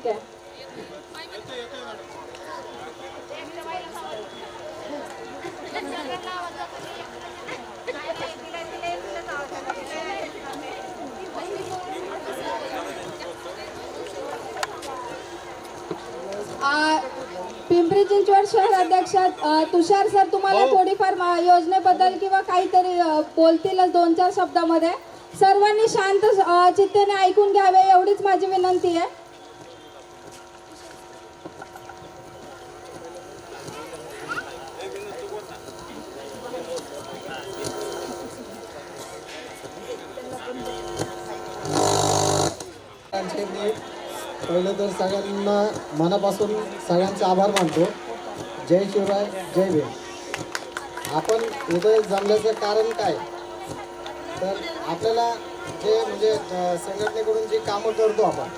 ठीक आहे. पिंपरी चिंचवड शहर अध्यक्ष तुषार सर तुम्हाला थोडीफार योजनेबद्दल किंवा काहीतरी बोलतीलच 2-4 शब्दामध्ये. सर्वांनी शांत चित्तेने ऐकून घ्यावे एवढीच माझी विनंती आहे. पहिलं तर सगळ्यांना मनापासून सगळ्यांचे आभार मानतो. जय शिवराय, जय भीम. आपण इथे जमल्याचं कारण काय, तर आपल्याला जे म्हणजे संघटनेकडून जी कामं करतो आपण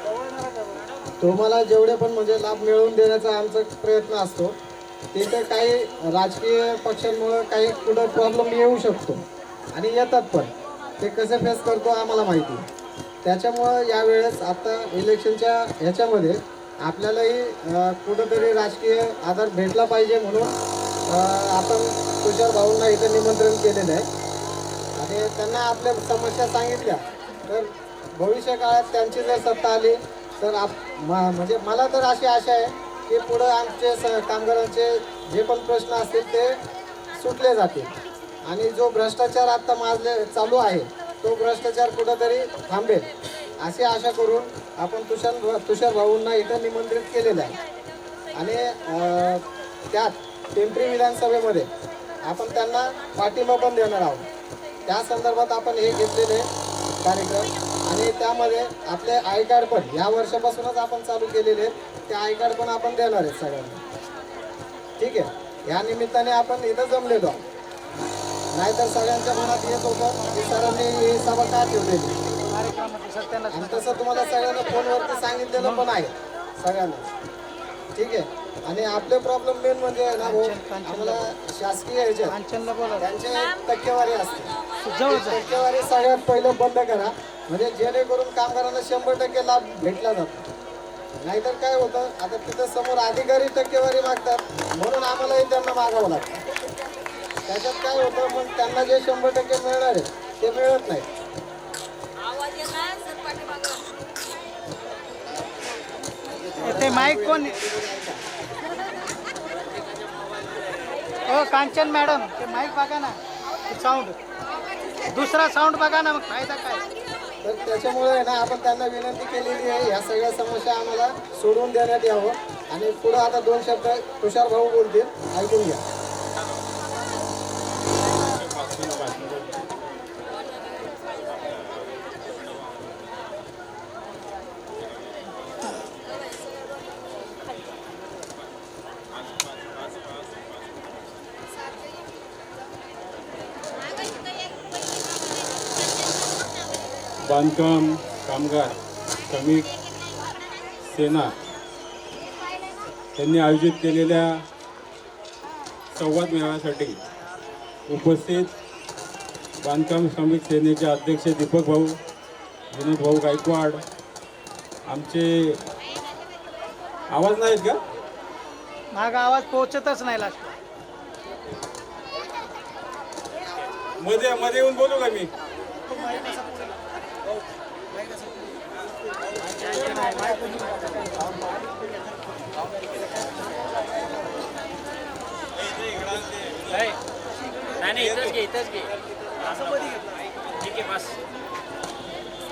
तुम्हाला जेवढे पण म्हणजे लाभ मिळवून देण्याचा आमचा प्रयत्न असतो. तिथे काही राजकीय पक्षांमुळं काही कुठं प्रॉब्लेम येऊ शकतो आणि येतात, पण ते कसे फेस करतो आम्हाला माहिती. त्याच्यामुळं यावेळेस आता इलेक्शनच्या ह्याच्यामध्ये आपल्यालाही कुठंतरी राजकीय आधार भेटला पाहिजे म्हणून आपण तुषार भाऊंना इथं निमंत्रण केलेलं आहे आणि त्यांना आपल्या समस्या सांगितल्या तर भविष्य काळात त्यांची जर सत्ता आली तर म्हणजे मला तर अशी आशा आहे की पुढं आमचे कामगारांचे जे पण प्रश्न असतील ते सुटले जातील आणि जो भ्रष्टाचार आत्ता चालू आहे तो भ्रष्टाचार कुठंतरी थांबेल अशी आशा करून आपण तुषार भाऊंना इथं निमंत्रित केलेलं आहे. आणि त्यात पिंपरी विधानसभेमध्ये आपण त्यांना पाठिंबा पण देणार आहोत. त्या संदर्भात आपण हे घेतलेले कार्यक्रम आणि त्यामध्ये आपले आय कार्ड पण या वर्षापासूनच आपण चालू केलेले आहेत. ते आय कार्ड पण आपण देणार आहेत सगळ्यांना. ठीक आहे, या निमित्ताने आपण इथं जमलेलो आहोत. नाहीतर सगळ्यांच्या मनात येत होतं की सरांनी ही सभा का ठेवलेली आणि तसं तुम्हाला सगळ्यांना फोनवरती सांगितलेलं पण आहे सगळ्यांना. ठीक आहे, आणि आपले प्रॉब्लेम मेन म्हणजे ना भाऊ आम्हाला शासकीय ह्याच्यात त्यांची टक्केवारी असते. टक्केवारी सगळ्यात पहिलं बंद करा म्हणजे जेणेकरून कामगारांना 100% लाभ भेटला जातो. नाहीतर काय होतं आता तिथं समोर अधिकारी टक्केवारी मागतात म्हणून आम्हालाही त्यांना मागावं लागतं. त्याच्यात काय होतं मग त्यांना जे 100% मिळणार आहे ते मिळत नाही. ते माईक कोण हो कांचन मॅडम ते माईक बघा ना, साऊंड दुसरा साऊंड बघा ना, मग फायदा काय. तर त्याच्यामुळे आहे ना आपण त्यांना विनंती केलेली आहे ह्या सगळ्या समस्या आम्हाला सोडवून देण्यात यावं. आणि पुढं आता 2 शब्द तुषार भाऊ बोलतील, ऐकून घ्या. बांधकाम कामगार श्रमिक सेना यांनी आयोजित केलेल्या संवाद मेळाव्यासाठी उपस्थित बांधकाम श्रमिक सेनेचे अध्यक्ष दीपक भाऊ, विनोद भाऊ गायकवाड, आमचे आवाज नाहीत का? माझा आवाज पोहोचतच नाही लागतो. मध्ये मध्ये येऊन बोलू का मी?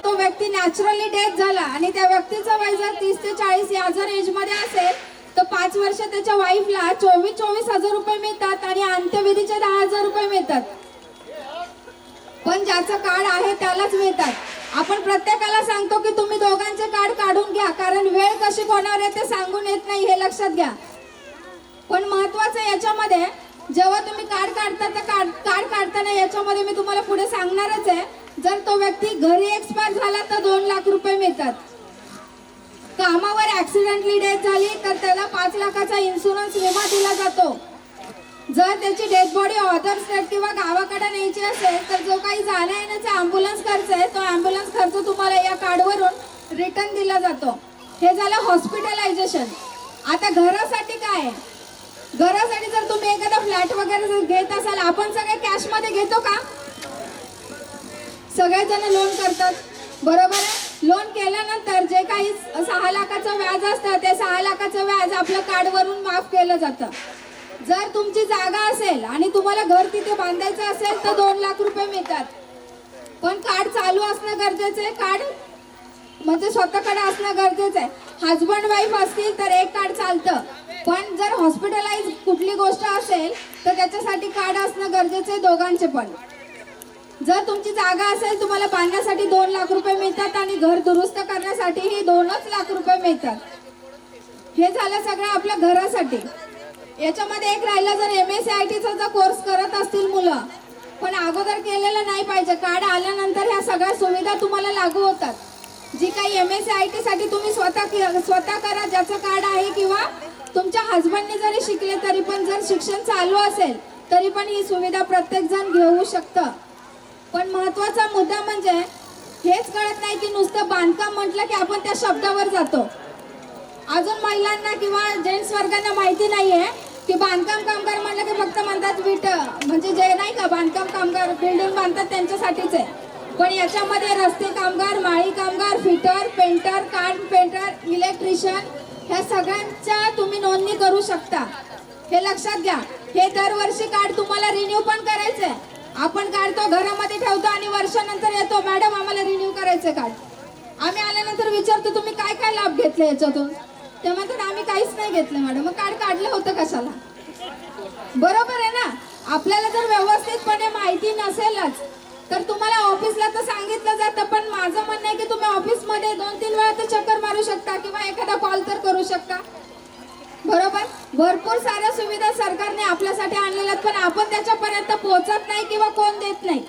तो व्यक्ती नॅचरली डेथ झाला आणि त्या व्यक्तीचं वय जर 30 ते 40 या जर एज मध्ये असेल तर 5 वर्ष त्याच्या वाईफला 24,000 रुपये मिळतात आणि अंत्यविधीचे 10,000 रुपये मिळतात. पण ज्याचं कार्ड आहे त्यालाच मिळतात. आपण प्रत्येकाला सांगतो की तुम्ही दोघांचे कार्ड काढून घ्या, कारण वेळ कशी होणार आहे ते सांगून येत नाही, हे लक्षात घ्या. पण महत्वाचं याच्यामध्ये जेव्हा तुम्ही कार्ड काढता तर कार्ड काढताना याच्यामध्ये मी तुम्हाला पुढे सांगणारच आहे. जर तो व्यक्ती घरी एक्सपायर झाला तर 2 लाख रुपये मिळतात. कामावर ऍक्सिडेंटली डेथ झाली तर त्याला 5 लाखाचा इन्शुरन्स विमा दिला जातो. जर त्याची डेड बॉडी अदर स्टेट किंवा गावाकडे न्यायची असेल तर जो काही जाण्या येण्याचा ॲम्ब्युलन्स खर्च आहे तो ॲम्ब्युलन्स खर्च तुम्हाला या कार्डवरून रिटर्न दिला जातो. हे झालं हॉस्पिटलायझेशन. आता घरासाठी काय आहे? घरासाठी जर तुम्ही एखादा फ्लॅट वगैरे जर घेत असाल, आपण सगळे कॅश मध्ये घेतो का? सगळेजण लोन करतात, बरोबर आहे. लोन केल्यानंतर जे काही 6 लाखाचं व्याज असतं ते 6 लाखाचं व्याज आपल्या कार्डवरून माफ केलं जातं. जर तुमची जागा असेल आणि तुम्हाला घर तिथे बांधायचं असेल तर 2 लाख रुपये मिळतात. पण कार्ड चालू असणं गरजेचं आहे. कार्ड म्हणजे स्वतःकडे असणं गरजेचं आहे. हजबंड वाईफ असतील तर एक कार्ड चालतं, पण जर हॉस्पिटलाइज कुठली गोष्ट असेल तर त्याच्यासाठी कार्ड असणं गरजेचं आहे दोघांचे पण. जर तुमची जागा असेल तुम्हाला बांधण्यासाठी 2 लाख रुपये मिळतात आणि घर दुरुस्त करण्यासाठीही 2च लाख रुपये मिळतात. हे झालं सगळं आपल्या घरासाठी. याच्यामध्ये एक राहिलं, जर MSCIT चा जर कोर्स करत असतील मुलं पण अगोदर केलेलं नाही पाहिजे. कार्ड आल्यानंतर ह्या सगळ्या सुविधा तुम्हाला लागू होतात. जी काही MSCIT साठी तुम्ही स्वतः करा ज्याचं कार्ड आहे, किंवा तुमच्या हजबंडने जरी शिकले तरी पण, जर शिक्षण चालू असेल तरी पण ही सुविधा प्रत्येक जण घेऊ शकतं. पण महत्वाचा मुद्दा म्हणजे हेच कळत नाही की नुसतं बांधकाम म्हटलं की आपण त्या शब्दावर जातो. अजून महिलांना किंवा जेंट्स वर्गांना माहिती नाहीये की बांधकाम कामगार म्हटलं की फक्त म्हणतात वीट, म्हणजे जे नाही का बांधकाम कामगार बिल्डिंग बांधतात त्यांच्यासाठीच आहे. पण याच्यामध्ये रस्ते कामगार, माळी कामगार, फिटर, पेंटर, कारपेंटर, इलेक्ट्रिशियन ह्या सगळ्यांच्या तुम्ही नोंदणी करू शकता. हे लक्षात घ्या. हे दरवर्षी कार्ड तुम्हाला रिन्यू पण करायचंय. आपण काढतो, घरामध्ये ठेवतो आणि वर्षानंतर येतो, मॅडम आम्हाला रिन्यू करायचं कार्ड. आम्ही आल्यानंतर विचारतो तुम्ही काय काय लाभ घेतले याच्यातून. ते म्हणतात आम्ही काहीच नाही घेतलं मॅडम. मग कार्ड काढलं होतं कशाला? बरोबर आहे ना. आपल्याला जर व्यवस्थितपणे माहिती नसेलच तर तुम्हाला ऑफिसला तर सांगितलं जातं, पण माझं म्हणणं आहे की तुम्ही ऑफिसमध्ये 2-3 वेळा तर चक्कर मारू शकता किंवा एखादा कॉल तर करू शकता. बरोबर. भरपूर साऱ्या सुविधा सरकारने आपल्यासाठी आणलेल्या, पण आपण त्याच्यापर्यंत पोहोचत नाही किंवा कोण देत नाही,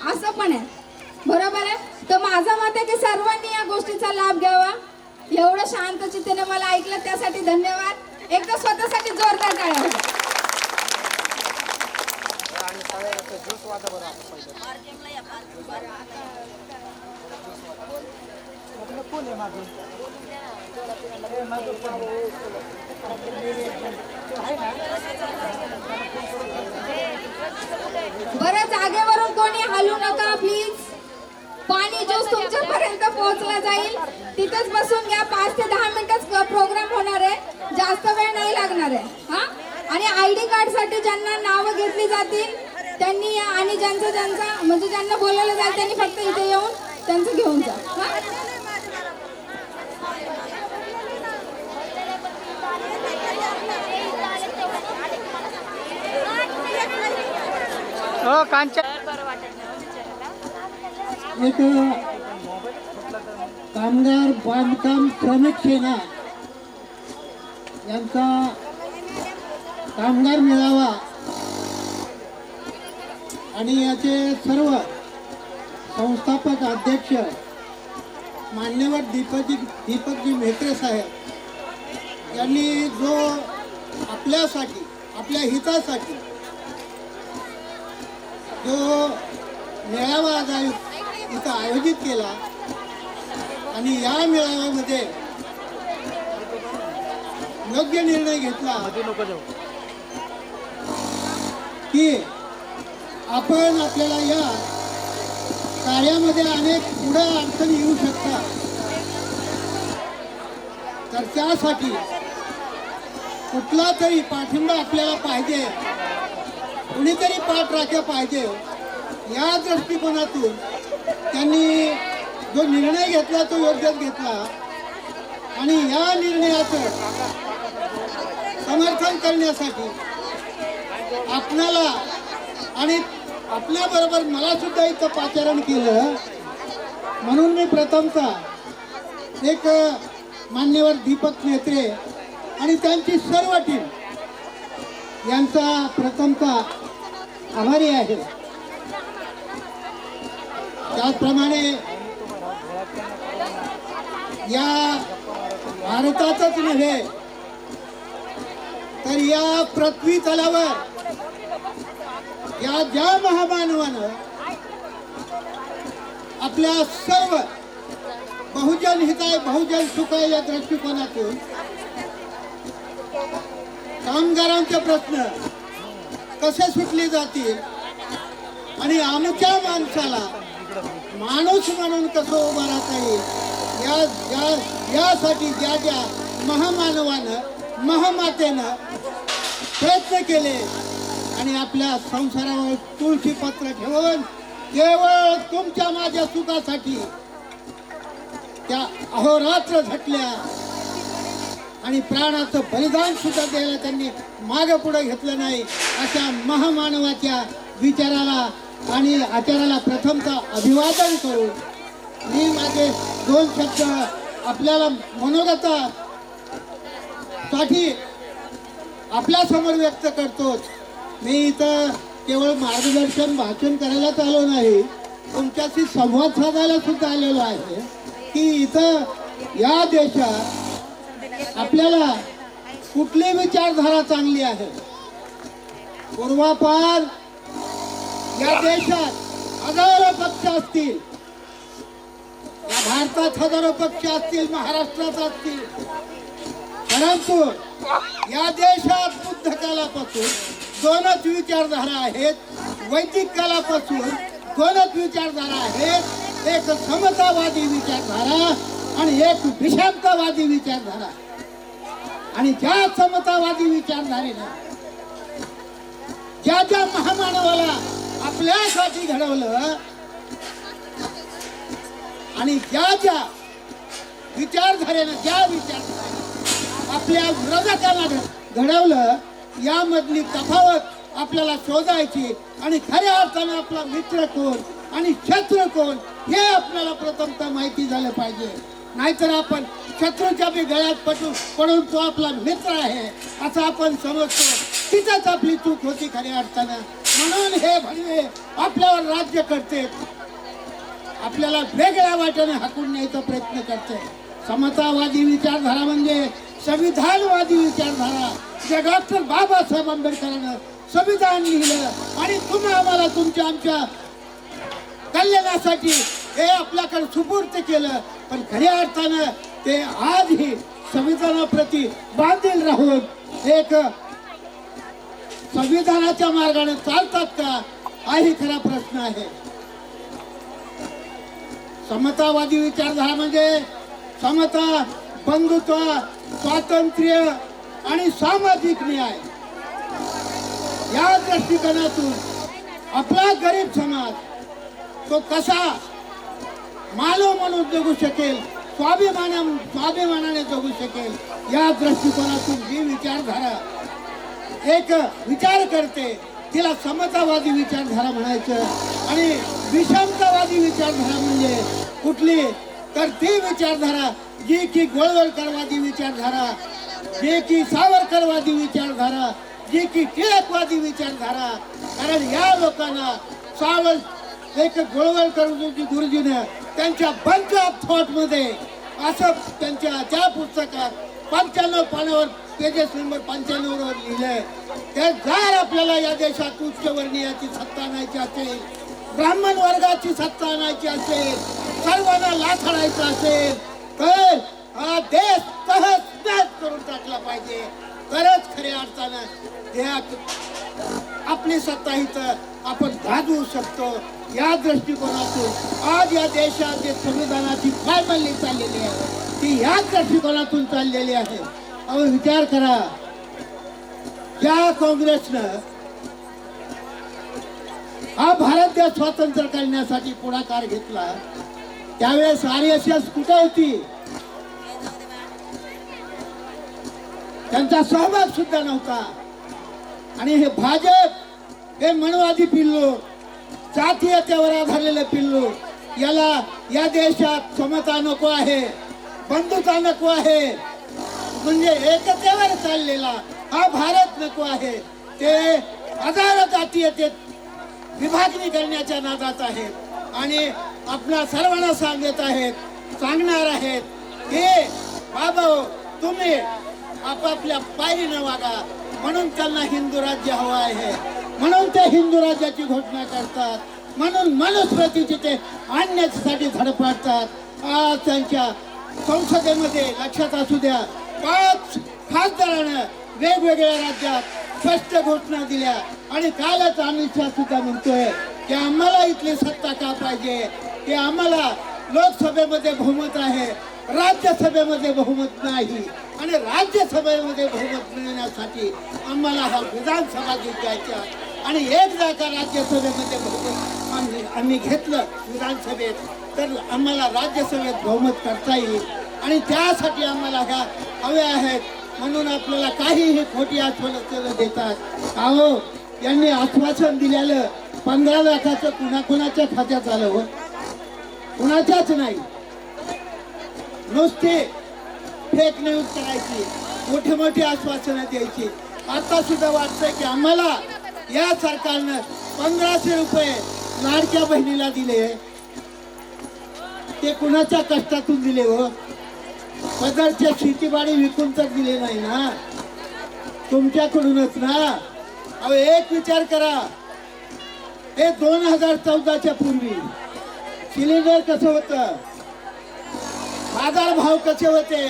असं पण आहे. बरोबर आहे. तर माझं मत आहे की सर्वांनी या गोष्टीचा लाभ घ्यावा. एवढं शांत चित्तेने मला ऐकलं त्यासाठी धन्यवाद. एकदा स्वतःसाठी जोरदार टाळ्या वाजवा. बरं, जागेवरून कोणी हलू नका प्लीज. पाणी ज्यूस तुमच्यापर्यंत पोहोचला जाईल. तिथेच बसून घ्या. 5 ते 10 मिनिटच प्रोग्राम होणार आहे, जास्त वेळ नाही लागणार आहे. हा. आणि ID कार्ड साठी ज्यांना नावं घेतली जातील त्यांनी या, आणि ज्यांचा म्हणजे ज्यांना बोलवलं जाईल त्यांनी फक्त इथे येऊन त्यांचं घेऊन जा. हो कांचन. एक कामगार बांधकाम श्रमिक सेना यांचा कामगार मेळावा आणि याचे सर्व संस्थापक अध्यक्ष मान्यवर दीपकजी म्हेत्रे साहेब यांनी जो आपल्यासाठी, आपल्या हितासाठी जो मेळावा इथं आयोजित केला आणि या मेळाव्यामध्ये योग्य निर्णय घेतला की आपण आपल्याला या कार्यामध्ये अनेक पुढे अडचणी येऊ शकतात, तर त्यासाठी कुठला तरी पाठिंबा आपल्याला पाहिजे, कुणीतरी पाठराखा पाहिजे. या दृष्टिकोनातून त्यांनी जो निर्णय घेतला तो योग्यच घेतला आणि या निर्णयाचं समर्थन करण्यासाठी आपल्याला आणि आपल्याबरोबर मला सुद्धा इथं पाचारण केलं. म्हणून मी प्रथमतः एक मान्यवर दीपक म्हेत्रे आणि त्यांची सर्व टीम यांचा प्रथमतः आभारी आहे. त्याचप्रमाणे या भारतातच नव्हे तर या पृथ्वी तलावर या ज्या महामानवानं आपल्या सर्व बहुजन हिताय बहुजन सुखाय या दृष्टिकोनातून कामगारांचे प्रश्न कसे सुटले जातील आणि आमच्या माणसाला माणूस म्हणून कसं उभं राहता येईल यासाठी ज्या ज्या महामानवानं महामातेनं प्रयत्न केले आणि आपल्या संसारावर तुळशी पत्र ठेवून केवळ तुमच्या माझ्या सुखासाठी त्या अहोरात्र झटल्या आणि प्राणाचं बलिदान सुद्धा द्यायला त्यांनी मागे पुढे घेतलं नाही. अशा महामानवाच्या विचाराला आणि आचाराला प्रथमतः अभिवादन करून मी माझे 2 शब्द आपल्याला मनोगतासाठी आपल्या समोर व्यक्त करतोच. मी इथं केवळ मार्गदर्शन भाषण करायलाच आलो नाही, तुमच्याशी संवाद साधायला सुद्धा आलेलो आहे की इथं या देशात आपल्याला कुठली विचारधारा चांगली आहे. पूर्वापार या देशात हजारो पक्ष असतील, या भारतात हजारो पक्ष असतील, महाराष्ट्रात असतील, परंतु या देशात बुद्ध कालापासून 2च विचारधारा आहेत. वैदिक कालापासून 2च विचारधारा आहेत. एक समतावादी विचारधारा आणि एक विषमतावादी विचारधारा. आणि ज्या समतावादी विचारधारेनं ज्या ज्या महामानवाला आपल्यासाठी घडवलं आणि ज्या ज्या विचारधारेनं आपल्या विरोधकांना घडवलं, यामधली तफावत आपल्याला शोधायची आणि खऱ्या अर्थानं आपला मित्र कोण आणि शत्रू कोण हे आपल्याला प्रथमतः माहिती झालं पाहिजे. नाहीतर आपण शत्रूच्या बी गळ्यात पडून तो आपला मित्र आहे असं आपण समजतो. तिथंच आपली चूक होती खऱ्या अर्थानं. म्हणून हे भडवे आपल्यावर राज्य करते, आपल्याला वेगळ्या वाटेने हाकून न्यायचा प्रयत्न करते. समतावादी विचारधारा म्हणजे संविधानवादी विचारधारा, जे डॉक्टर बाबासाहेब आंबेडकरांनी संविधान लिहिलं आणि तुम्ही आम्हाला तुमच्या आमच्या कल्याणासाठी हे आपल्याकडे सुपूर्द केलं. पण खऱ्या अर्थानं ते आजही संविधानाप्रती बांधील राहून एक संविधानाच्या मार्गाने चालतात का हाही खरा प्रश्न आहे. समतावादी विचारधारा म्हणजे समता, बंधुत्व, स्वातंत्र्य आणि सामाजिक न्याय या दृष्टिकोनातून आपला गरीब समाज तो कसा मानव म्हणून जगू शकेल, स्वाभिमानाने जगू शकेल, या दृष्टिकोनातून जी विचारधारा एक विचार करते तिला समतावादी विचारधारा म्हणायचं. आणि विषमतावादी विचारधारा म्हणजे कुठली तर ती विचारधारा जी की गोळवलकरवादी विचारधारा, जे की सावरकरवादी विचारधारा, जी की टिळकवादी विचारधारा. कारण या लोकांना एक गोळवलकर गुरुजीने त्यांच्या बंच ऑफ थॉट मध्ये असं त्यांच्या त्या पुस्तकात 95 पानावर पेजेस नंबर 95 वर लिहिलंय. ते जर आपल्याला या देशात उच्चवर्णीयाची सत्ता आणायची असेल, ब्राह्मण वर्गाची सत्ता आणायची असेल, सर्वांना लाथाडायचं असेल तर हा देश तहस करून टाकला पाहिजे. तरच खऱ्या अर्थानं आपली सत्ता इथं आपण गाजवू शकतो. या दृष्टिकोनातून आज या देशात जे संविधानाची पायमल्ली चाललेली आहे ती या दृष्टिकोनातून चाललेली आहे. अहो विचार करा, ज्या काँग्रेसनं हा भारत देश स्वतंत्र करण्यासाठी पुढाकार घेतला त्यावेळेस RSS कुठे होती? त्यांचा सहभाग सुद्धा नव्हता. आणि हे भाजप हे मनवादी पिल्लू, जातीयतेवर आधारलेलं पिल्लू, याला या देशात समता नको आहे, बंधुता नको आहे, म्हणजे एकतेवर चाललेला हा भारत नको आहे. ते हजारो जातीयतेत विभागणी करण्याच्या नादात आहेत आणि आपल्या सर्वांना सांगणार आहेत की बाबा तुम्ही आपापल्या पायरीनं वागा. म्हणून त्यांना हिंदू राज्य हवं आहे, म्हणून ते हिंदू राज्याची घोषणा करतात, म्हणून मनुस्मृतीची ते आणण्यासाठी धडपडतात. आज त्यांच्या संसदेमध्ये लक्षात असू द्या 5 खासदारानं वेगवेगळ्या राज्यात स्पष्ट घोषणा दिल्या आणि कालच अमित शहा सुद्धा म्हणतोय की आम्हाला इथली सत्ता का पाहिजे, की आम्हाला लोकसभेमध्ये बहुमत आहे, राज्यसभेमध्ये बहुमत नाही आणि राज्यसभेमध्ये बहुमत मिळण्यासाठी आम्हाला हा विधानसभा जिंकायच्या आणि एकदा का राज्यसभेमध्ये बहुमत आम्ही घेतलं विधानसभेत तर आम्हाला राज्यसभेत बहुमत करता येईल आणि त्यासाठी आम्हाला ह्या हव्या आहेत. म्हणून आपल्याला काहीही खोटी आश्वासनं देतात. अहो यांनी आश्वासन दिलेलं 15 लाखाचं कुणाकुणाच्या खात्यात आलं हो, कुणाच्याच नाही. नुसते फेक न्यूज करायची, मोठी मोठी आश्वासनं द्यायची. आता सुद्धा वाटतंय की आम्हाला या सरकारनं 1500 रुपये लाडक्या बहिणीला दिले, ते कुणाच्या कष्टातून दिले हो, पदरच्या शेतीबाडी विकून तर दिले नाही ना, तुमच्याकडूनच ना. अहो एक विचार करा, हे 2014च्या पूर्वी सिलेंडर कसं होतं, बाजार भाव कसे होते,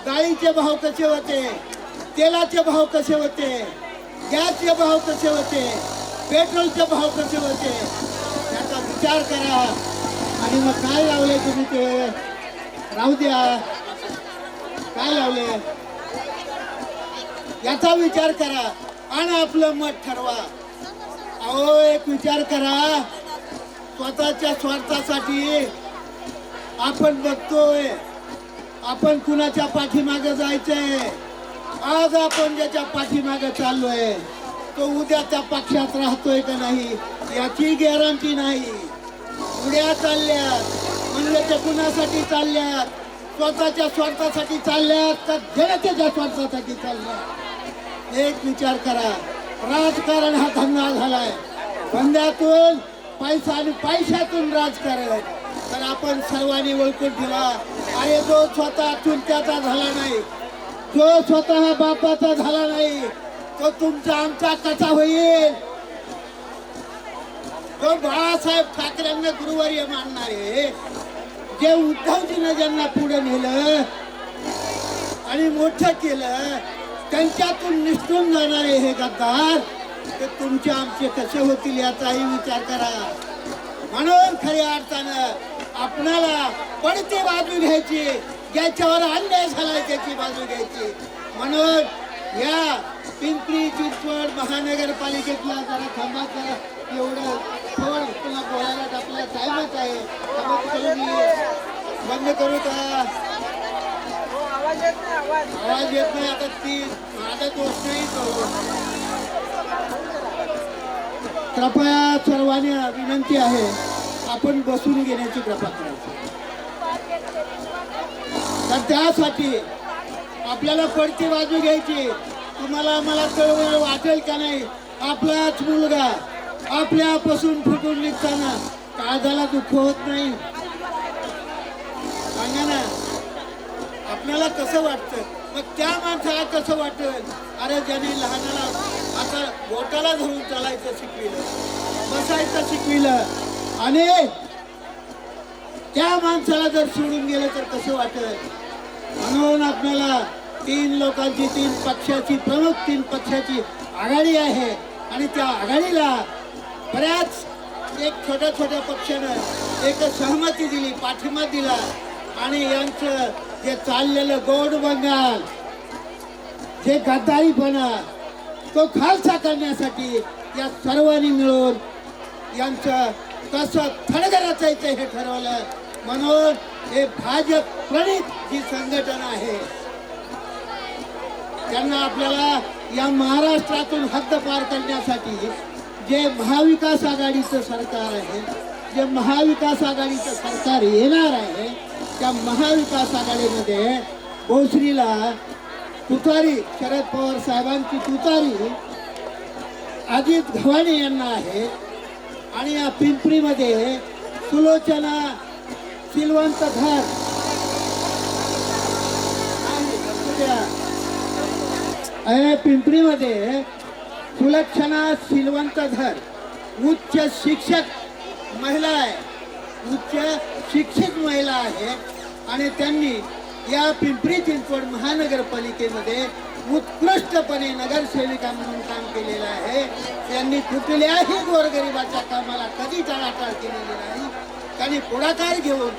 डाळीचे भाव कसे होते, तेलाचे भाव कसे होते, गॅसचे भाव कसे होते, पेट्रोलचे भाव कसे होते, याचा विचार करा. आणि मग काय लावले तुम्ही, ते राहू द्या, काय लावले याचा विचार करा आणि आपलं मत ठरवा. अहो एक विचार करा, स्वतःच्या स्वार्थासाठी आपण बघतोय आपण कुणाच्या पाठीमागे जायचंय. आज आपण ज्याच्या पाठीमागे चाललोय तो उद्या त्या पक्षात राहतोय का नाही याची गॅरंटी नाही. उड्या चालल्यात म्हणजे ते कुणासाठी चालल्यात, स्वतःच्या स्वार्थासाठी चालल्यात का जनतेच्या स्वार्थासाठी चालल्यात. एक विचार करा, राजकारण हा धंदा झालाय, धंद्यातून पैसा आणि पैशातून राजकारण. तर आपण सर्वांनी ओळखून ठेवा, अरे जो स्वतः चुलत्याचा झाला नाही, जो स्वतः बापाचा झाला नाही, तो तुमचा आमचा कसा होईल. जो बाळासाहेब ठाकरेंना गुरुवर्य मानणारे, जे उद्धवजीनं ज्यांना पुढे नेलं आणि मोठं केलं, त्यांच्यातून निसटून जाणारे हे गद्दार ते तुमचे आमचे कसे होतील याचाही विचार करा. म्हणून खऱ्या अर्थानं आपणाला पडती बाजू घ्यायची, ज्याच्यावर अन्याय झाला त्याची बाजू घ्यायची. म्हणून या पिंपरी चिंचवड महानगरपालिकेतला जरा थांबा करा, एवढं थोडं तुला बोलायला आपल्याला टाइमच आहे. बंद करू का, आवाज येत नाही. आता ती माझा दोष नाही, कृपया सर्वांनी विनंती आहे आपण बसून घेण्याची कृपा करायची. तर त्यासाठी आपल्याला पडती बाजू घ्यायची. तुम्हाला मला चळवळ वाटेल का नाही, आपलाच मुलगा आपल्यापासून फुटून निघताना काळजाला दुःख होत नाही, सांगा ना. आपल्याला कसं वाटतं, मग त्या माणसाला कसं वाटेल, अरे ज्याने लहानाला आता बोटाला धरून चालायचं शिकविलं, बसायचं शिकविलं आणि त्या माणसाला जर सोडून गेलं तर कसं वाटेल. म्हणून आपल्याला 3 लोकांची, 3 पक्षाची, प्रमुख 3 पक्षाची आघाडी आहे आणि त्या आघाडीला बऱ्याच एक छोट्या छोट्या पक्षानं एक सहमती दिली, पाठिंबा दिला आणि यांचं जे चाललेलं गोड बंगाल, जे गद्दारीपणा तो खालसा करण्यासाठी या सर्वांनी मिळून यांचं कसं थडग रचायचं हे ठरवलं. म्हणून हे भाजप प्रणित जी संघटना आहे त्यांना आपल्याला या महाराष्ट्रातून हद्दपार करण्यासाठी जे महाविकास आघाडीचं सरकार आहे, जे महाविकास आघाडीचं सरकार येणार आहे, त्या महाविकास आघाडीमध्ये भोसरीला तुतारी शरद पवार साहेबांची तुतारी अजित गव्हाणे यांना आहे आणि या पिंपरीमध्ये सुलोचना सिलवंत धर पिंपरीमध्ये सुलक्षणा सिलवंत धर उच्च शिक्षक महिला आहे उच्च शिक्षित महिला आहे आणि त्यांनी या पिंपरी चिंचवड महानगरपालिकेमध्ये उत्कृष्टपणे नगरसेविका म्हणून काम केलेलं आहे. त्यांनी कुठल्याही गोरगरिबाच्या कामाला कधी टाळाटाळ केलेली नाही. त्यांनी पुढाकार घेऊन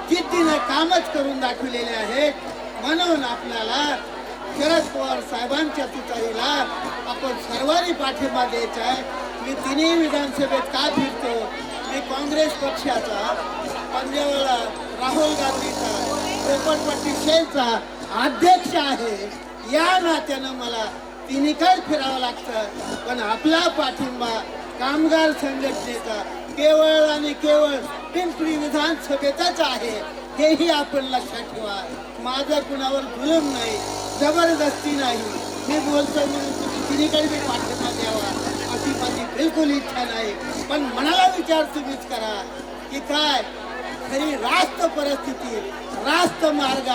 जिद्दीनं कामच करून दाखवलेले आहेत. म्हणून आपल्याला शरद पवार साहेबांच्या तुतारीला आपण सर्वांनी पाठिंबा द्यायचा आहे. मी तिन्ही विधानसभेत का फिरतो? मी काँग्रेस पक्षाचा, पंजाबला राहुल गांधीचा, झोपडपट्टी शेलचा अध्यक्ष आहे. या नात्यानं मला तिन्हीकडे फिरावं लागतं. पण आपला पाठिंबा कामगार संघटनेचा केवळ आणि केवळ पिंपरी विधानसभेतच आहे. हेही आपण लक्षात ठेवा. माझं कुणावर जुलूम नाही, जबरदस्ती नाही. मी बोलतो म्हणून तुम्ही तिन्हीकडे मी पाठिंबा द्यावा अशी माझी बिलकुल इच्छा नाही. पण मनाला विचार तुम्हीच करा की काय खरी रास्त परिस्थिती, रास्त मार्ग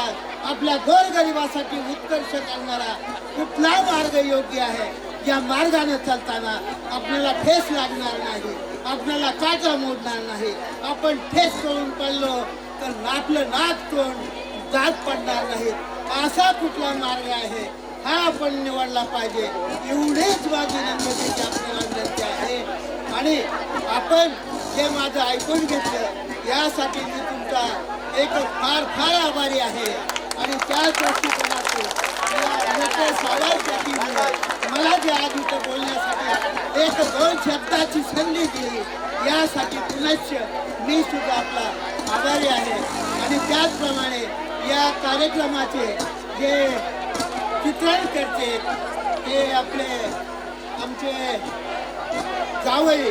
आपल्या गोरगरिबासाठी उत्कर्ष करणारा कुठला मार्ग योग्य आहे? या मार्गाने चालताना आपल्याला ठेस लागणार नाही, आपल्याला काटा मोडणार नाही. आपण ठेस करून पडलो तर आपलं नाक तोंड जात पडणार नाही. असा कुठला मार्ग आहे हा आपण निवडला पाहिजे. एवढेच माझी नम्रतेची आपल्याला विनंती आहे. आणि आपण जे माझं ऐकून घेतलं यासाठी मी तुमचा एक फार फार आभारी आहे. आणि त्या दृष्टिकोनातून मला जे आज इथं बोलण्यासाठी एक दोन शब्दाची संधी दिली यासाठी पुनश्च मी सुद्धा आपला आभारी आहे. आणि त्याचप्रमाणे या कार्यक्रमाचे जे चित्रण करते ते आपले आमचे जावई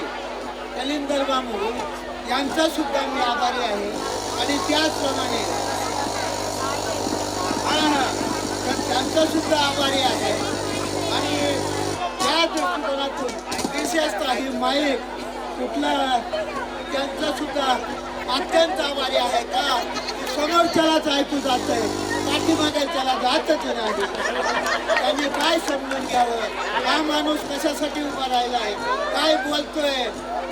कलिंदर मामू यांचा सुद्धा मी आभारी आहे. आणि त्याचप्रमाणे त्यांचा सुद्धा आभारी आहे. आणि त्या दृष्टिकोनातून विशेषतः ही माईक कुठला त्यांचा सुद्धा अत्यंत आभारी आहे का समोरच्यालाच ऐकू जात आहे, पाठीमागे त्याला जातच नाही. त्यांनी काय समजून घ्यावं, हा माणूस कशासाठी उभा राहिला आहे, काय बोलतोय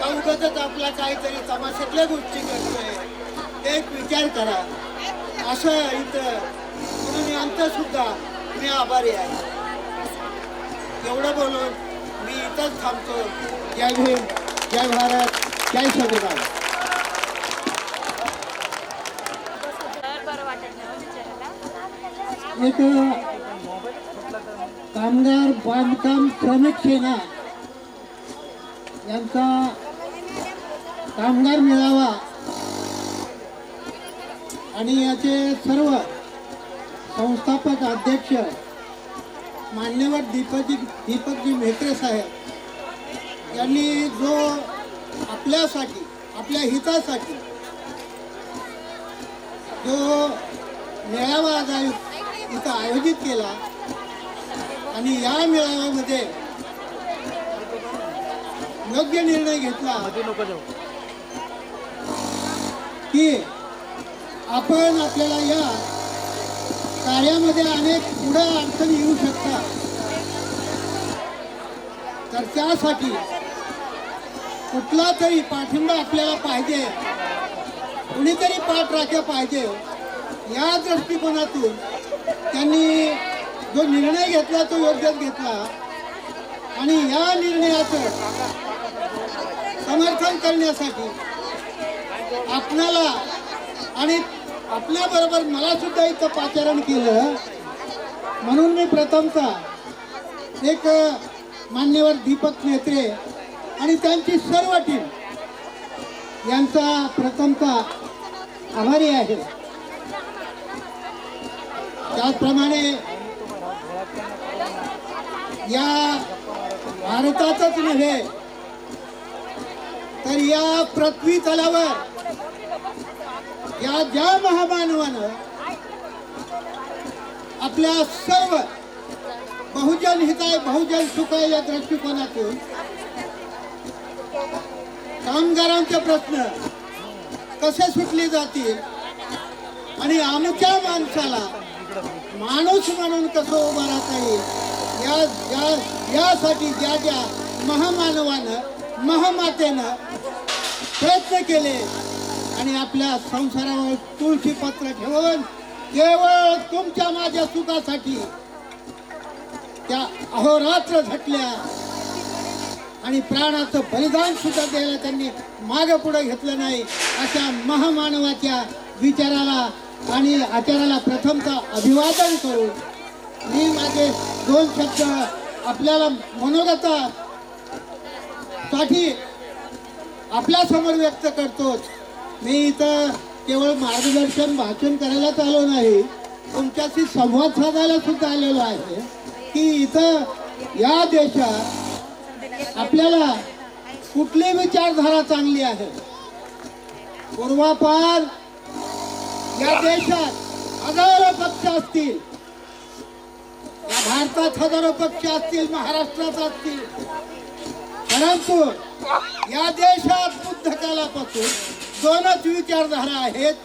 का उगाचच आपला काहीतरी तमाशातल्या गोष्टी करतोय, एक विचार करा. असं इथं म्हणून यांचं सुद्धा मी आभारी आहे. एवढं बोलून मी इथंच थांबतो. जय भीम, जय भारत, जय संविधान. एक कामगार बांधकाम श्रमिक सेना यांचा कामगार मेळावा आणि याचे सर्व संस्थापक अध्यक्ष मान्यवर दीपकजी म्हेत्रे साहेब यांनी जो आपल्यासाठी, आपल्या हितासाठी जो मेळावा आज इथं आयोजित केला आणि या मेळाव्यामध्ये योग्य निर्णय घेतला की आपण आपल्याला या कार्यामध्ये अनेक पुढे अडचणी येऊ शकतात, तर त्यासाठी कुठला तरी पाठिंबा आपल्याला पाहिजे, कुणीतरी पाठराखा पाहिजे. या दृष्टिकोनातून त्यांनी जो निर्णय घेतला तो योग्यच घेतला. आणि या निर्णयाचं समर्थन करण्यासाठी आपल्याला आणि आपल्याबरोबर मला सुद्धा इथं पाचारण केलं. म्हणून मी प्रथमतः एक मान्यवर दीपक म्हेत्रे आणि त्यांची सर्व टीम यांचा प्रथमतः आभारी आहे. त्याचप्रमाणे या भारतातच नव्हे तर या पृथ्वी तलावर या ज्या महामानवानं आपल्या सर्व बहुजन हिताय बहुजन सुखाय या दृष्टिकोनातून कामगारांचे प्रश्न कसे सुटले जातील आणि आमच्या माणसाला माणूस म्हणून कसं उभा राहता येईल यासाठी ज्या ज्या महामानवानं महामातेनं प्रयत्न केले आणि आपल्या संसारावर तुळशी पत्र ठेवून केवळ तुमच्या माझ्या सुखासाठी त्या अहोरात्र झटल्या आणि प्राणाचं बलिदान सुद्धा द्यायला त्यांनी मागे पुढे घेतलं नाही. अशा महामानवाच्या विचाराला आणि आचाराला प्रथमतः अभिवादन करून मी माझे 2 शब्द आपल्याला मनोगतासाठी आपल्या समोर व्यक्त करतोच. मी इथं केवळ मार्गदर्शन भाषण करायलाच आलो नाही, तुमच्याशी संवाद साधायला सुद्धा आलेलो आहे की इथं या देशात आपल्याला कुठली विचारधारा चांगली आहे. पूर्वापार या देशात हजारो पक्ष असतील, या भारतात हजारो पक्ष असतील, महाराष्ट्रात असतील, परंतु या देशात बुद्ध कालापासून 2च विचारधारा आहेत,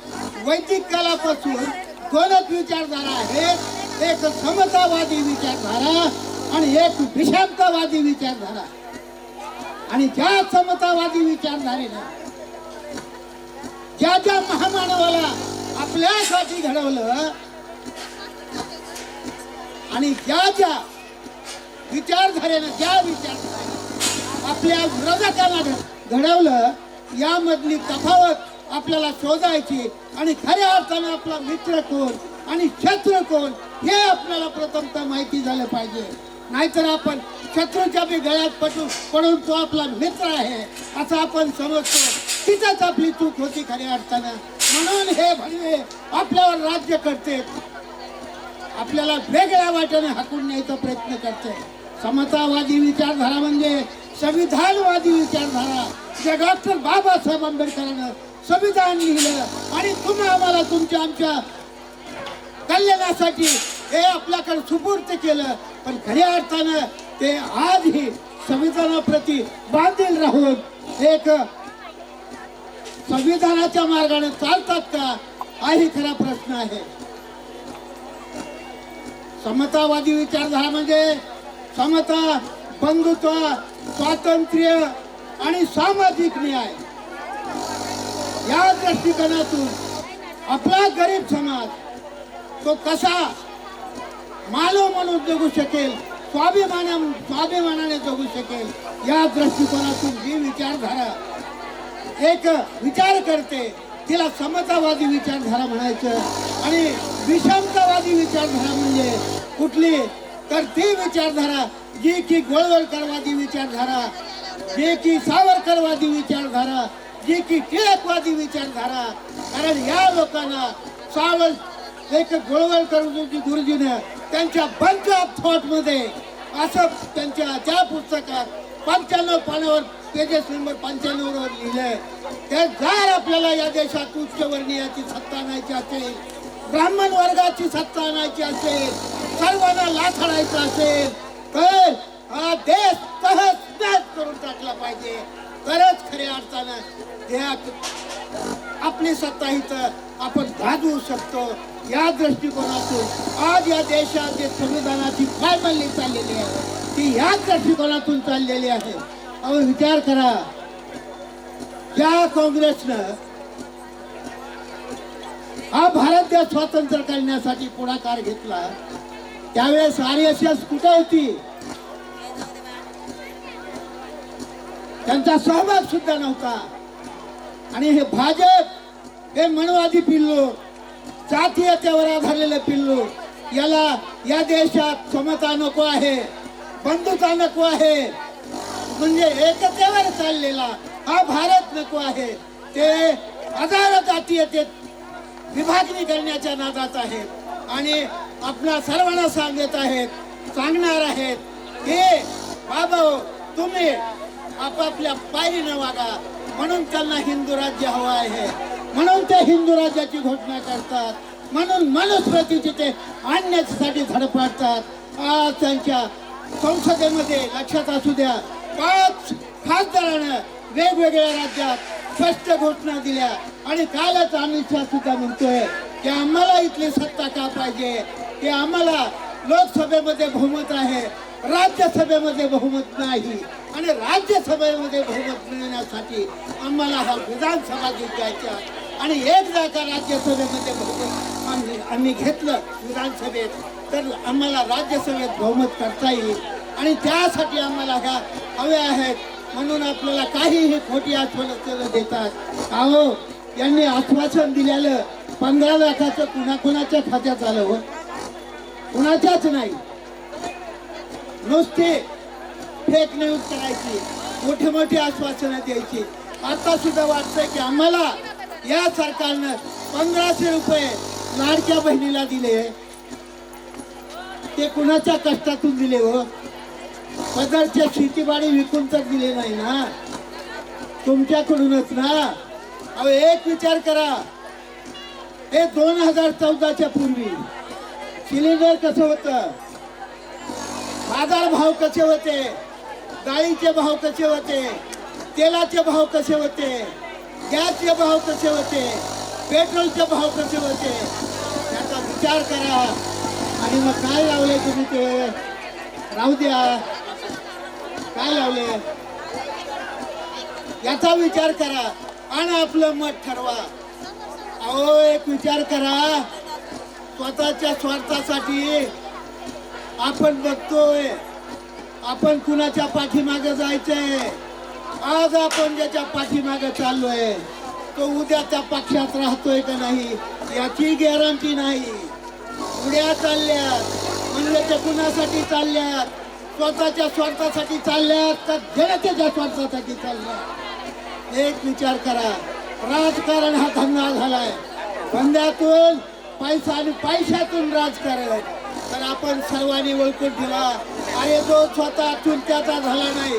वैदिक कालापासून 2च विचारधारा आहेत, एक समतावादी विचारधारा आणि एक विषमतावादी विचारधारा. आणि ज्या समतावादी विचारधारेनं ज्या ज्या महामानवाला आपल्यासाठी घडवलं आणि ज्या ज्या विचारधारेनं आपल्या विरोधकांना घडवलं, यामधली तफावत आपल्याला शोधायची आणि खऱ्या अर्थानं आपला मित्र कोण आणि शत्रू कोण हे आपल्याला प्रथमतः माहिती झालं पाहिजे. नाहीतर आपण शत्रूच्या बी गळ्यात पडून तो आपला मित्र आहे असं आपण समजतो. तिथंच आपली चूक होती खऱ्या अर्थानं. म्हणून हे भडवे आपल्यावर राज्य करते, आपल्याला वेगळ्या वाटेने हाकून न्यायचा प्रयत्न करते. समतावादी विचारधारा म्हणजे संविधानवादी विचारधारा, जे डॉक्टर बाबासाहेब आंबेडकरांनी संविधान लिहिलं आणि तुम्ही आम्हाला तुमच्या आमच्या कल्याणासाठी हे आपल्याकडे सुपूर्द केलं. पण खऱ्या अर्थानं ते आजही संविधानाप्रती बांधील राहून एक संविधानाच्या मार्गाने चालतात का, हाही खरा प्रश्न आहे. समतावादी विचारधारा म्हणजे समता, बंधुत्व, स्वातंत्र्य आणि सामाजिक न्याय या दृष्टिकोनातून आपला गरीब समाज तो कसा मानव म्हणून जगू शकेल, स्वाभिमानाने जगू शकेल, या दृष्टिकोनातून जी विचारधारा एक विचार करते तिला समतावादी विचारधारा म्हणायचं. आणि विषमतावादी विचारधारा म्हणजे कुठली तर ती विचारधारा जी की गोळवलकरवादी विचारधारा, जी की सावरकरवादी विचारधारा, जी की टिळकवादी विचारधारा. कारण या लोकांना एक गोळवलकर गुरुजीने त्यांच्या बंच ऑफ थॉट मध्ये असं त्यांच्या त्या पुस्तकात 95 पानावर पेजेस नंबर 95 वर लिहिलंय. ते जर आपल्याला या देशात उच्चवर्णीयाची सत्ता आणायची असेल, ब्राह्मण वर्गाची सत्ता आणायची असेल, सर्वांना लाथाडायचं असेल तर हा देश तहस नहस करून टाकला पाहिजे. तरच खऱ्या अर्थानं आपली सत्ता इथं आपण गाजवू शकतो. या दृष्टिकोनातून आज या देशात जे संविधानाची पायमल्ली चाललेली आहे ती या दृष्टिकोनातून चाललेली आहे. अहो विचार करा, ज्या काँग्रेसनं हा भारत देश स्वातंत्र्य करण्यासाठी पुढाकार घेतला त्यावेळेस RSS कुठे होती, त्यांचा सहभाग सुद्धा नव्हता. आणि हे भाजप हे मनवादी पिल्लू, जातीयतेवर आधारलेलं पिल्लू, याला या देशात समता नको आहे, बंधुता नको आहे, म्हणजे एकतेवर चाललेला हा भारत नको आहे. ते हजारो जातीयतेत विभागणी करण्याच्या नादात आहेत आणि आपल्या सर्वांना सांगणार आहेत की बाबा तुम्ही आपापल्या पायरीनं वागा. म्हणून त्यांना हिंदू राज्य हवं आहे, म्हणून ते हिंदू राज्याची घोषणा करतात, म्हणून मनुस्मृतीचे ते आणण्यासाठी धडपडतात. आज त्यांच्या संसदेमध्ये लक्षात असू द्या 5 खासदारांना वेगवेगळ्या राज्यात स्पष्ट घोषणा दिल्या आणि कालच अमित शहा सुद्धा म्हणतोय की आम्हाला इथली सत्ता का पाहिजे, की आम्हाला लोकसभेमध्ये बहुमत आहे, राज्यसभेमध्ये बहुमत नाही. आणि राज्यसभेमध्ये बहुमत मिळवण्यासाठी आम्हाला हा विधानसभा जिंकायच्या आणि एक जागा राज्यसभेमध्ये बहुमत आम्ही घेतलं विधानसभेत तर आम्हाला राज्यसभेत बहुमत करता येईल आणि त्यासाठी आम्हाला ह्या हव्या आहेत. म्हणून आपल्याला काहीही खोटी आश्वासनं देतात. अहो यांनी आश्वासन दिलेलं 15 लाखाचं कुणाकुणाच्या खात्यात आलं हो, कुणाच्याच नाही. नुसते फेक न्यूज करायची, मोठे मोठे आश्वासनं द्यायची. आता सुद्धा वाटतंय की आम्हाला या सरकारनं 1500 रुपये लाडक्या बहिणीला दिले, ते कुणाच्या कष्टातून दिले हो, पदरच्या शेतीबाडी विकून तर दिले नाही ना, तुमच्याकडूनच ना. अहो एक विचार करा, हे 2014च्या पूर्वी सिलेंडर कसं होतं, बाजार भाव कसे होते, डाळीचे भाव कसे होते, तेलाचे भाव कसे होते, गॅसचे भाव कसे होते, पेट्रोलचे भाव कसे होते, त्याचा विचार करा. आणि मग काय लावले तुम्ही ते राहू द्या, काय लावले याचा विचार करा आणि आपलं मत ठरवा. अहो एक विचार करा, स्वतःच्या स्वार्थासाठी आपण बघतोय आपण कुणाच्या पाठीमागे जायचंय. आज आपण ज्याच्या पाठीमागे चाललोय तो उद्या त्या पक्षात राहतोय का नाही याची गॅरंटी नाही. उड्या चालल्यात म्हणजे ते कुणासाठी चालल्यात, स्वतःच्या स्वार्थासाठी चालल्यात का जनतेच्या स्वार्थासाठी चालल्यात. एक विचार करा, राजकारण हा धंदा झालाय, धंद्यातून पैसा आणि पैशातून राजकारण. तर आपण सर्वांनी ओळखून ठेवा, अरे जो स्वतः चुलत्याचा झाला नाही,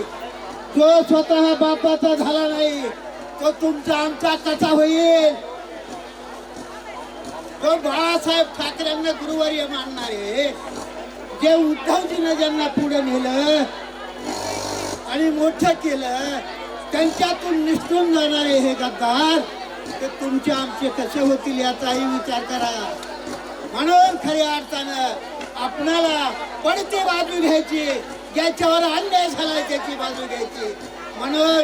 जो स्वतः बापाचा झाला नाही तो तुमचा आमचा कसा होईल. जो बाळासाहेब ठाकरेंना गुरुवारी मानणारे, जे उद्धवजीनं ज्यांना पुढे नेलं आणि मोठं केलं, त्यांच्यातून निष्ठून जाणारे हे गद्दार ते तुमचे आमचे कसे होतील याचाही विचार करा. म्हणून खऱ्या अर्थानं आपणाला पडती बाजू घ्यायची, ज्याच्यावर अन्याय झालाय त्याची बाजू घ्यायची. म्हणून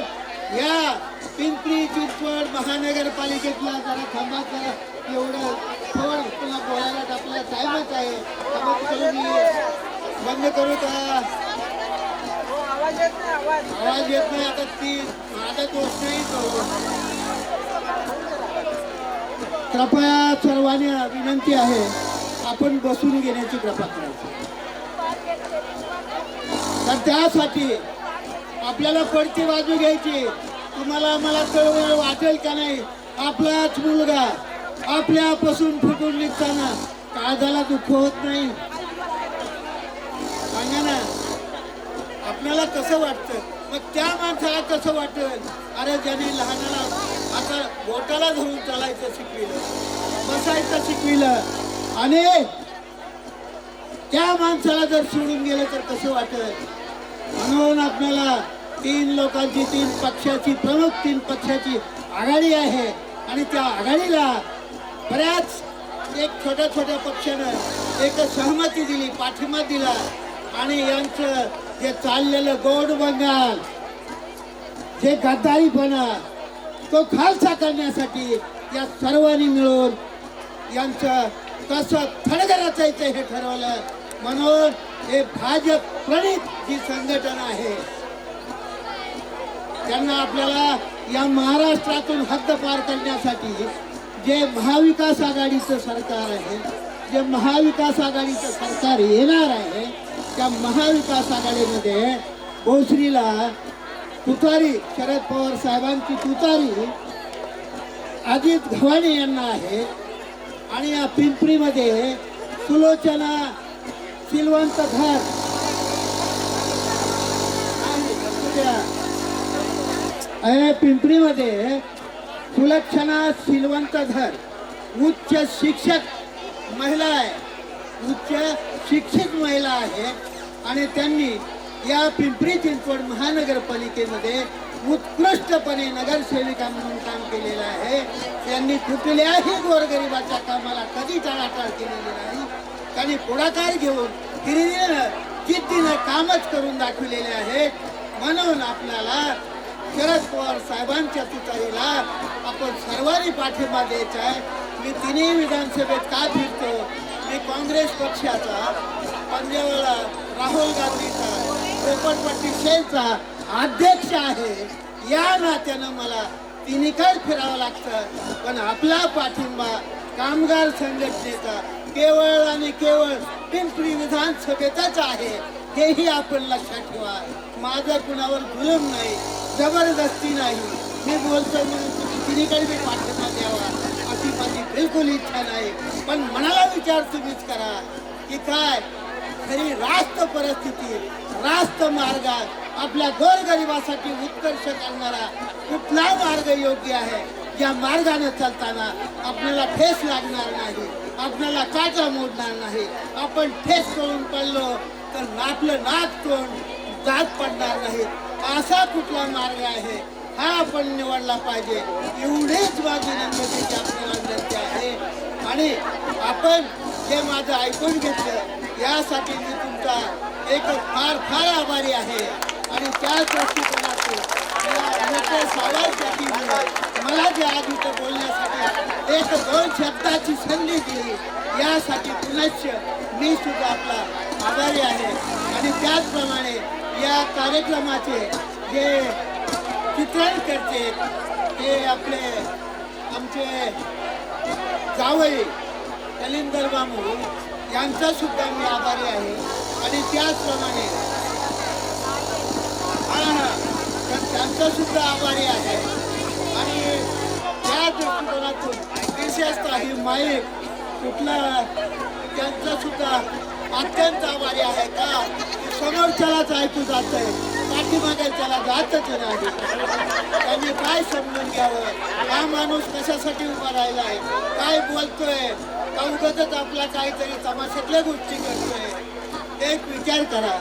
या पिंपरी चिंचवड महानगरपालिकेतला जरा थांबा करा, एवढं थोडं तुला बोलायला आपल्याला टाइमच आहे. बंद करू का? आवाज येत नाही. आता ती माझा दोष नाही तो. कृपया सर्वांनी विनंती आहे, आपण बसून घेण्याची कृपा करायची. तर त्यासाठी आपल्याला पडती बाजू घ्यायची. तुम्हाला मला चळवळ वाटेल का नाही, आपलाच मुलगा आपल्यापासून फुटून निघताना काळजाला दुःख होत नाही? सांगा ना, आपल्याला कसं वाटतं? मग त्या माणसाला कसं वाटेल, अरे ज्याने लहानाला आता बोटाला धरून चालायचं शिकविलं, बसायचं शिकविलं आणि त्या माणसाला जर सोडून गेलं तर कसं वाटेल? म्हणून आपल्याला 3 लोकांची, 3 पक्षाची, प्रमुख 3 पक्षाची आघाडी आहे आणि त्या आघाडीला बऱ्याच एक छोट्या छोट्या पक्षानं एक सहमती दिली, पाठिंबा दिला आणि यांचं जे चाललेलं गोड बंगाल, जे गद्दारीपणा तो खालसा करण्यासाठी या सर्वांनी मिळून यांचं कसं थडगराचं हे ठरवलं. म्हणून हे भाजप प्रणित जी संघटना आहे त्यांना आपल्याला या महाराष्ट्रातून हद्दपार करण्यासाठी जे महाविकास आघाडीचं सरकार आहे, जे महाविकास आघाडीचं सरकार येणार आहे, त्या महाविकास आघाडीमध्ये भोसरीला तुतारी शरद पवार साहेबांची तुतारी अजित गव्हाणे यांना आहे आणि या पिंपरीमध्ये सुलोचना सिलवंत धर पिंपरीमध्ये सुलक्षणा सिलवंत धर उच्च शिक्षक महिला आहे, उच्च शिक्षित महिला आहे आणि त्यांनी या पिंपरी चिंचवड महानगरपालिकेमध्ये उत्कृष्टपणे नगरसेविका म्हणून काम केलेलं आहे. त्यांनी कुठल्याही गोरगरिबाच्या कामाला कधी टाळाटाळ केलेली नाही. त्यांनी पुढाकार घेऊन जिद्दीनं कामच करून दाखवलेले आहेत म्हणून आपल्याला शरद पवार साहेबांच्या तुतारीला आपण सर्वांनी पाठिंबा द्यायचा आहे. मी तिन्ही विधानसभेत का फिरतो, मी काँग्रेस पक्षाचा, पंजाबला राहुल गांधीचा, कोकणपट्टी शेलचा अध्यक्ष आहे. या नात्यानं मला तिन्हीकडे फिरावं लागतं. पण आपला पाठिंबा कामगार संघटनेचा केवळ आणि केवळ पिंपरी विधानसभेचाच आहे, हेही आपण लक्षात ठेवा. माझं कुणावर जुलूम नाही, जबरदस्ती नाही. मी बोलतो म्हणून तुम्ही तिन्हीकडे मी पाठिंबा द्यावा अशी माझी बिलकुल इच्छा नाही. पण मनाला विचार तुम्हीच करा की काय खरी रास्त परिस्थिती, रास्त मार्ग आपल्या गोरगरिबासाठी उत्कर्ष करणारा कुठला मार्ग योग्य आहे. या मार्गाने चालताना आपल्याला ठेस लागणार नाही, आपल्याला काटा मोडणार नाही. आपण ठेस करून पडलो तर आपलं नाक तोंड जात पडणार नाही. असा कुठला मार्ग आहे हा आपण निवडला पाहिजे. एवढीच माझी नम्रतेची आपल्याला विनंती आहे. आणि आपण जे माझं ऐकून घेतलं यासाठी मी तुमचा एक फार फार आभारी आहे. आणि त्याच दृष्टिकोनातून मला जे आज इथं बोलण्यासाठी एक दोन शब्दाची संधी दिली यासाठी पुनश्च मी सुद्धा आपला आभारी आहे. आणि त्याचप्रमाणे या कार्यक्रमाचे जे चित्रण करते ते आमचे जावई कलिंदर मामू यांचा सुद्धा मी आभारी आहे. आणि त्याचप्रमाणे त्यांचा सुद्धा आभारी आहे. आणि त्या दृष्टिकोनातून विशेषतः ही माईक कुठला त्यांचा सुद्धा अत्यंत आभारी आहे का समोरच्यालाच ऐकू जातंय, पाठीमागे त्याला जातच नाही. त्यांनी काय समजून घ्यावं, हा माणूस कशासाठी उभा राहिला आहे, काय बोलतोय, का उगाचच आपला काहीतरी तमाशातल्या गोष्टी करतोय, एक विचार करा.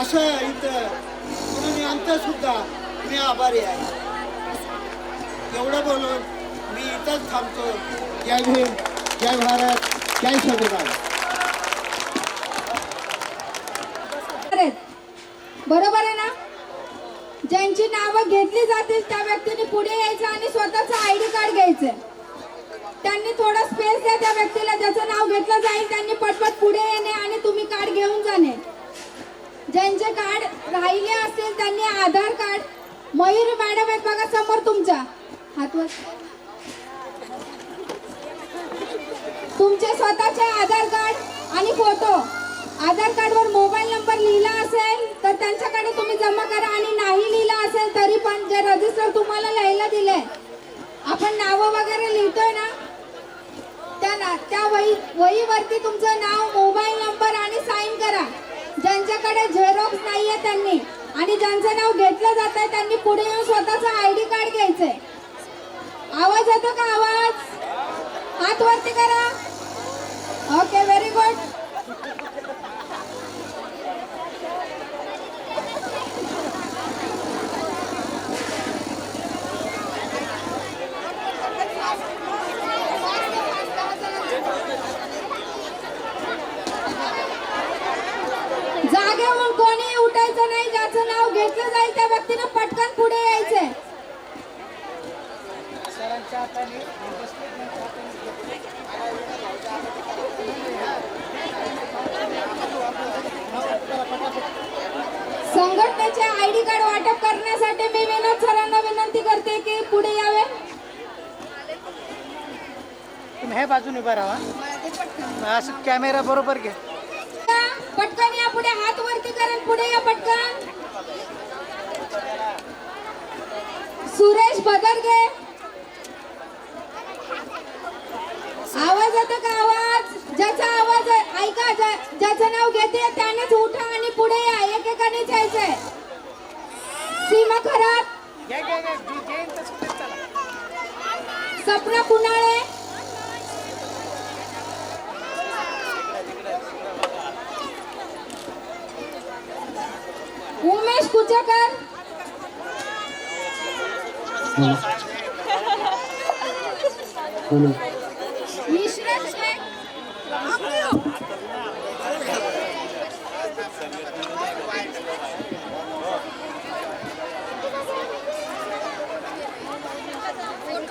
असं इथं म्हणून यांचं सुद्धा मी आभारी आहे. एवढं बोलून मी इथंच थांबतो. जय भीम, जय भारत, जय संविधान. बरोबर आहे ना? ज्यांची नावं घेतली जातील त्या व्यक्तीने पुढे यायचं आणि स्वतःचं आयडी कार्ड घ्यायचं. त्यांनी थोडा स्पेस द्या त्या व्यक्तीला ज्याचं नाव घेतलं जाईल. त्यांनी पटपट पुढे येणे आणि तुम्ही कार्ड घेऊन जाणे. ज्यांचे कार्ड राहिले असतील त्यांनी आधार कार्ड, मयूर मॅडम आहेत बघा समोर तुमच्या हातवर, तुमचे स्वतःचे आधार कार्ड आणि फोटो. आधार कार्डवर मोबाईल नंबर लिहिला असेल तर त्यांच्याकडे तुम्ही जमा करा. आणि नाही लिहिला असेल तरी पण जे रजिस्टर तुम्हाला लिहायला दिले, आपण नावं वगैरे लिहितोय ना, त्या वहीवरती तुमचं नाव, मोबाईल नंबर आणि साईन करा. ज्यांच्याकडे झेरॉक्स नाहीये त्यांनी, आणि ज्यांचं नाव घेतलं जात आहे त्यांनी पुढे येऊन स्वतःचं आयडी कार्ड घ्यायचंय. आवाज येतो का? आवाज हात वरती करा. Okay, very good. जागेवरून कोणी उठायचं नाही. ज्याचं नाव घेतलं जाईल त्या व्यक्तीने पटकन पुढे यायचंय. संघटनेचे आयडी कार्ड वाटप करण्यासाठी मी विनोद सरांना विनंती करते की पुढे यावे. तुम्ही हे बाजूने उभा राहा, असं कॅमेरा बरोबर घे. पटकन या पुढे, हात वरती करेल, पुढे या पटकन. सुरेश बदरगे, आवाज येतो का? आवाज, ज्याचा आवाज ऐका, ज्याचं नाव घेते त्यानेच उठा आणि पुढे या. एकेकानेच यायचंय. सीमा खरात, सपना कुणाळे, उमेश कुचकर, इशरत शेख,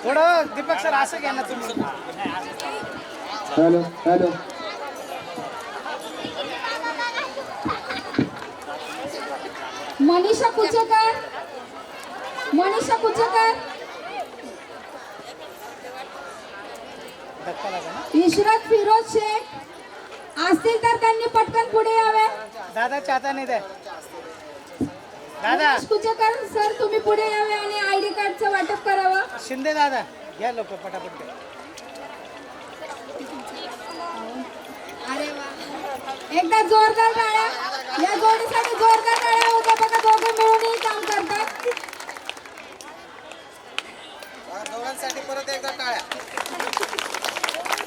थोडं दीपक सर असं घ्या ना तुम्ही. Hello hello. मनीषा कुचेकर, मनीषा कुचेकर, धक्का लागला ना. इशरत फिरोज शेख असतील तर त्यांनी पटकन पुढे यावे. दादाच्या हाताने द्या. दादा मनीष कुचेकर सर तुम्ही पुढे यावे आणि आयडी कार्डचं वाटप करावं. शिंदे दादा घ्या लोक पटापट द्या. अरे वा, एकदा जोरदार टाळ्या. या जोडीसाठी जोरदार टाळ्या होत्या बघा. दोघे मिळूनही काम करतात. दोघांसाठी परत एकदा टाळ्या.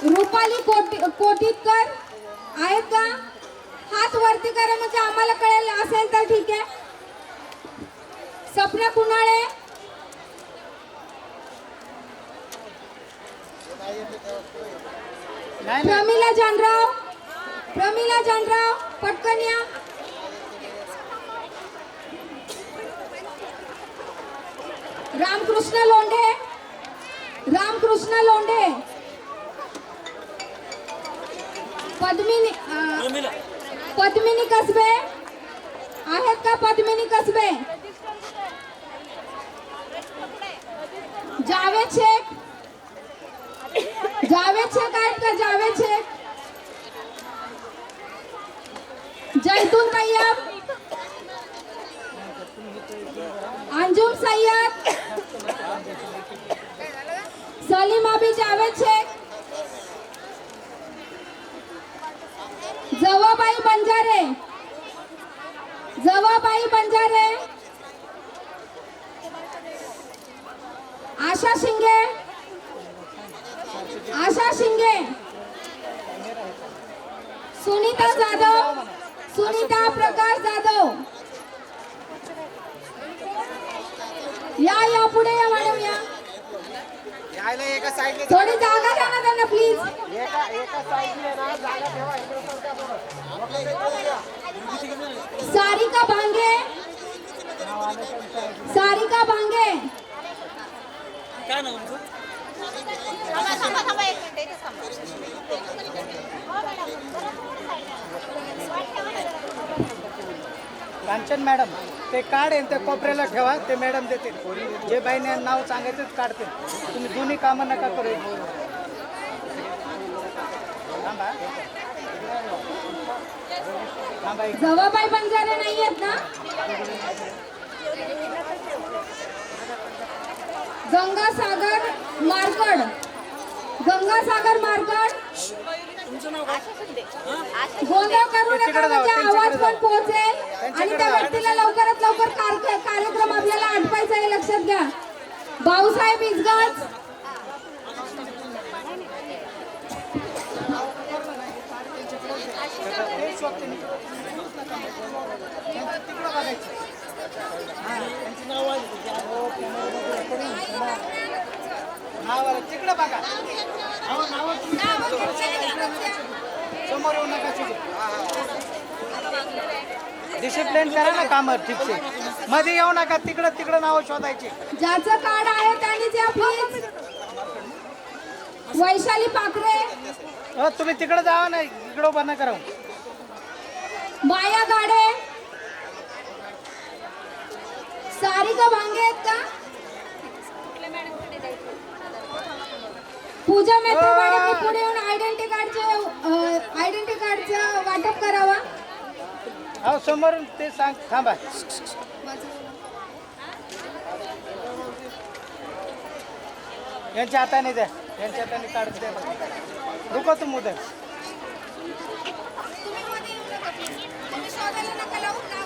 रुपाली कोटीतकर आहेत का? हात वरती करा म्हणजे आम्हाला कळेल. असेल तर ठीक आहे. सपना कुणाळे, नाही नाही प्रमिला जानराव, प्रमिला जानराव पटकन या. रामकृष्ण लोंढे, रामकृष्ण लोंढे, पद्मिनी कसबे आहेत का? पद्मिनी कसबे, जावेद शेख, जावेद शेख आहेत का? जावेद शेख, जैतून तैयब, अंजुम सय्यद, सलीम अबी जावेद शेख, जवाबाई बंजारे, जवाबाई बंजारे, आशा शिंगे, आशा शिंगे, सुनीता जाधव, सुनीता प्रकाश जाधव. या पुढे या मॅडम या. यायला एका साईडने थोडी जागा द्या ना त्यांना प्लीज. एका साईडने ना जागा ठेवा. सारिका भांगे, सारिका भांगे, थांबा एक मिनिट इथेच थांबा. कांचन मॅडम ते कार्ड आहे ते कोपऱ्याला ठेवा. ते मॅडम देते. जे बाईने नाव सांगायचं ते काढते. तुम्ही दोन्ही कामं नका करू. थांबा थांबा एक. जवाबाई बंजारे नाही आहेत ना? गंगासागर मारकड, गंगासागर मारकड, गोंधळ करू नका म्हणजे आवाज पण पोहोचेल आणि त्या व्यक्तीला लवकरात लवकर कार्यक्रम आपल्याला आटवायचा आहे. लक्षात घ्या. भाऊसाहेब इजगाज, तिकडे बघा. समोर येऊ नका. डिसिप्लिन करा ना काम ठीकचे. मध्ये येऊ नका. तिकडं नाव शोधायची. ज्याचं कार्ड आहे त्यांनीच या प्लीज. वैशाली पाखरे, हो तुम्ही तिकडे जावा ना. इकडं बंद करा. माया गाडे, सारिका भांगे आहेत का? पूजा मेहता मॅडम पुढे येऊन आयडेंटिटी कार्डचं वाटप करावा. हो समोरून ते सांग. थांबा. यांच्या हाताने द्या. यांच्या हाताने कार्ड द्या. रुको तुम उधर.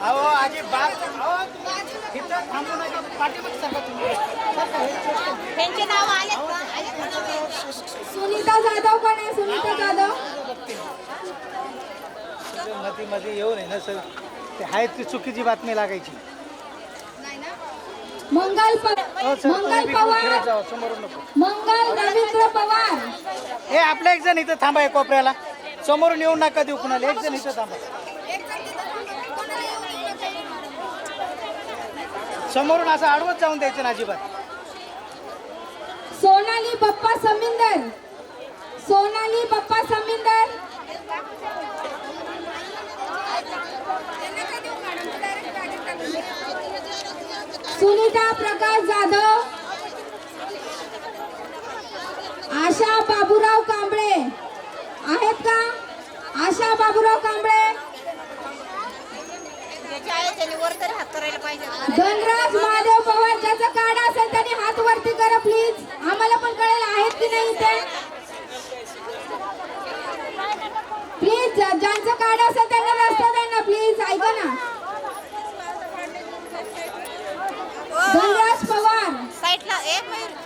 अहो आजी बात. इथं थांबू नका. पाठीमागे सरका तुम्ही. त्यांचे नाव आलेत का? सुनीता जाधव कोण आहे? सुनीता जाधव, मध्ये येऊ नये ना सर. ते आहेत ती चुकीची बातमी लागायची. मंगल हो सर तुम्ही मंगल बी फिरत पवार, जावा. समोरून नको. मंगल रवींद्र पवार, हे आपलं एक जण इथं थांबा. कोपऱ्याला समोरून येऊ नका देऊ कुणाला. एक जण इथं थांबा. समोरून असं आडवत जाऊन द्यायचं ना अजिबात. सोनाली बप्पा समिंदर. सोनाली बप्पा समिंदर. सुनीता प्रकाश जाधव. आशा बाबूराव कांबळे आहेत का? आशा बाबूराव कांबळे. ज्याचे आहे त्यांनी वर तरी हात करायला पाहिजे. धनराज महादेव पवार. ज्याचा कार्ड असेल त्यांनी हात वरती करा प्लीज. आम्हाला पण कळेल आहेत की नाही ते. प्लीज ज्यांचं कार्ड असेल त्यांना रस्ता द्या ना प्लीज. ऐका ना. धनराज पवार. साईडला एक मिनिट